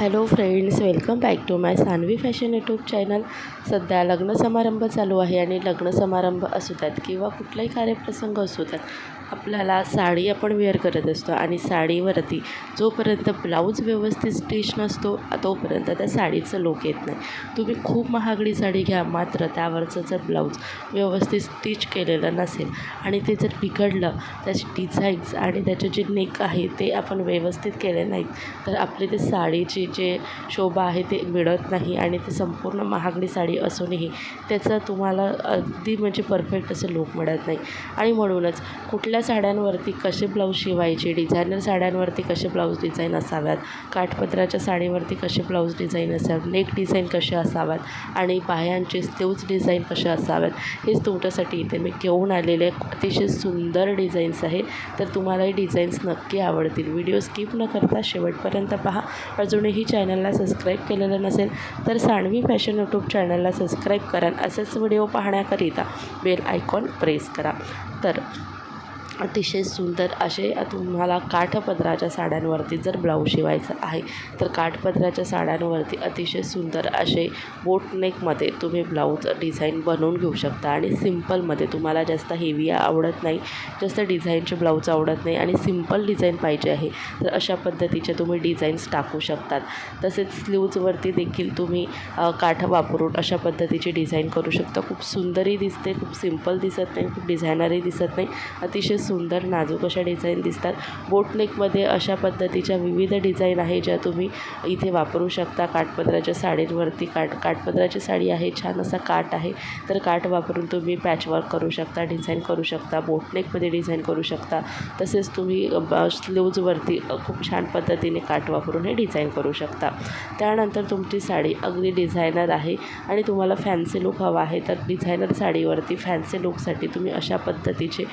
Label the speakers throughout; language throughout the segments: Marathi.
Speaker 1: Hello friends, welcome back to my Saanvi fashion YouTube channel. सध्या लग्न समारंभ चालू आहे आणि लग्न समारंभ असू द्यात किंवा कुठलाही कार्यप्रसंग असू द्यात, आपल्याला साडी आपण वेअर करत असतो आणि साडीवरती जोपर्यंत ब्लाऊज व्यवस्थित स्टिच नसतो तोपर्यंत त्या साडीचं लूक येत नाही. तुम्ही खूप महागडी साडी घ्या, मात्र त्यावरचं जर ब्लाऊज व्यवस्थित स्टिच केलेलं नसेल आणि ते जर बिघडलं, त्याची डिझाईन्स आणि त्याचे जे नेक आहे ते आपण व्यवस्थित केले नाहीत, तर आपली ते साडीची जे शोभा आहे ते मिळत नाही आणि ते संपूर्ण महागडी साडी असूनही त्याचं तुम्हाला अगदी म्हणजे परफेक्ट असं लूक मिळत नाही. आणि म्हणूनच कुठल्या साड्यांवरती कसे ब्लाऊज शिवायचे, डिझायनर साड्यांवरती कसे ब्लाऊज डिझाईन असाव्यात, काठपदराच्या साडीवरती कसे ब्लाऊज डिझाईन असाव्यात, नेक डिझाईन कसे असाव्यात आणि बाह्यांचे स्लीव्ज डिझाईन कसे असाव्यात, हेच तुमच्यासाठी इथे मी घेऊन आलेले अतिशय सुंदर डिझाईन्स आहे. तर तुम्हाला हे डिझाईन्स नक्की आवडतील. व्हिडिओ स्किप न करता शेवटपर्यंत पहा. अजूनही चॅनलला सबस्क्राईब केलेलं नसेल तर सानवी फॅशन यूट्यूब चॅनलला सबस्क्राईब करा. असेच व्हिडिओ पाहण्याकरिता बेल आयकॉन प्रेस करा. तर अतिशय सुंदर असे तुम्हाला काठपदराच्या साड्यांवरती जर ब्लाऊज शिवायचं आहे तर काठपदराच्या साड्यांवरती अतिशय सुंदर असे बोटनेकमध्ये तुम्ही ब्लाऊज डिझाईन बनवून घेऊ शकता. आणि सिम्पलमध्ये तुम्हाला जास्त हेवी आवडत नाही, जास्त डिझाईनचे ब्लाऊज आवडत नाही आणि सिम्पल डिझाईन पाहिजे आहे तर अशा पद्धतीचे तुम्ही डिझाईन्स टाकू शकतात. तसेच स्लीव्जवरती देखील तुम्ही काठ वापरून अशा पद्धतीची डिझाईन करू शकता. खूप सुंदरही दिसते, खूप सिम्पल दिसत नाही, खूप डिझायनरही दिसत नाही. अतिशय सुंदर नाजूक अशा डिझाईन दिसतात. बोटनेकमध्ये अशा पद्धतीच्या विविध डिझाईन आहे ज्या तुम्ही इथे वापरू शकता. काठपदराच्या साडींवरती काठपदराची साडी आहे, छान असा काठ आहे तर काठ वापरून तुम्ही पॅचवर्क करू शकता, डिझाईन करू शकता, बोटनेकमध्ये डिझाईन करू शकता. तसेच तुम्ही स्लीव्जवरती खूप छान पद्धतीने काठ वापरून हे डिझाईन करू शकता. त्यानंतर तुमची साडी अगदी डिझायनर आहे आणि तुम्हाला फॅन्सी लूक हवा आहे तर डिझायनर साडीवरती फॅन्सी लूकसाठी तुम्ही अशा पद्धतीचे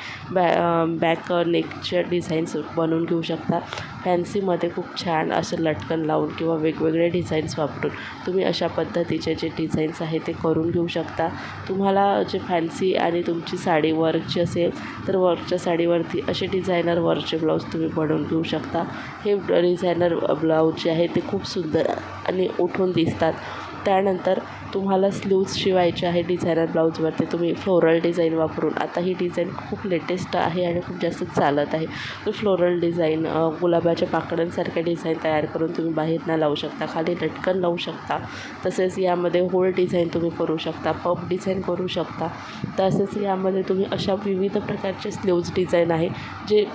Speaker 1: बॅक नेकचे डिझाईन्स बनवून घेऊ शकता. फॅन्सीमध्ये खूप छान असं लटकन लावून किंवा वेगवेगळे डिझाईन्स वापरून तुम्ही अशा पद्धतीचे जे डिझाईन्स आहे ते करून घेऊ शकता. तुम्हाला जे फॅन्सी आणि तुमची साडी वर्कची असेल तर वर्कच्या साडीवरती असे डिझायनर वर्कचे ब्लाऊज तुम्ही बनवून घेऊ शकता. हे डिझायनर ब्लाऊज जे आहे ते खूप सुंदर आणि उठून दिसतात. त्यानंतर तुम्हाला स्लीव्ज शिवायचे आहे डिझायनर ब्लाऊजवरती तुम्ही फ्लोरल डिझाईन वापरून. आता ही डिझाईन खूप लेटेस्ट आहे आणि खूप जास्त चालत आहे. तर फ्लोरल डिझाईन गुलाबाच्या पाकळ्यांसारख्या डिझाईन तयार करून तुम्ही बाहेरनं लावू शकता, खाली लटकन लावू शकता. तसेच यामध्ये होल डिझाईन तुम्ही करू शकता, पफ डिझाईन करू शकता. तसेच यामध्ये तुम्ही अशा विविध प्रकारचे स्लीव्ज डिझाईन आहे जे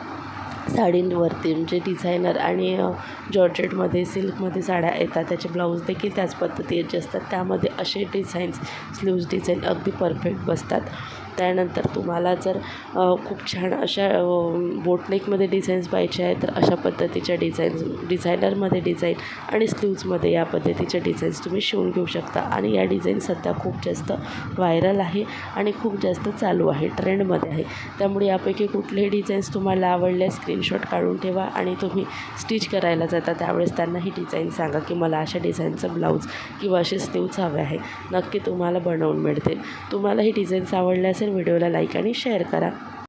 Speaker 1: साडींवरती म्हणजे डिझायनर आणि जॉर्जेटमध्ये सिल्कमध्ये साड्या येतात त्याचे ब्लाऊज देखील त्याच पद्धतीचे असतात. त्यामध्ये असे डिझाईन्स स्लीव्ज डिझाईन अगदी परफेक्ट बसतात. त्यानंतर तुम्हाला जर खूप छान अशा बोटनेकमध्ये डिझाईन्स पाहिजे आहे तर अशा पद्धतीच्या डिझायनरमध्ये डिझाईन आणि स्लीव्जमध्ये या पद्धतीच्या डिझाईन्स तुम्ही शिवून घेऊ शकता. आणि या डिझाईन सध्या खूप जास्त व्हायरल आहे आणि खूप जास्त चालू आहे, ट्रेंडमध्ये आहे. त्यामुळे यापैकी कुठलेही डिझाईन्स तुम्हाला आवडले स्क्रीनशॉट काढून ठेवा आणि तुम्ही स्टिच करायला जाता त्यावेळेस त्यांना ही डिझाईन सांगा की मला अशा डिझाईनचं ब्लाऊज किंवा असे स्लीव्ज हवे आहे. नक्की तुम्हाला बनवून मिळतील. तुम्हाला ही डिझाईन्स आवडल्या असेल व्हिडिओला लाईक आणि शेअर करा.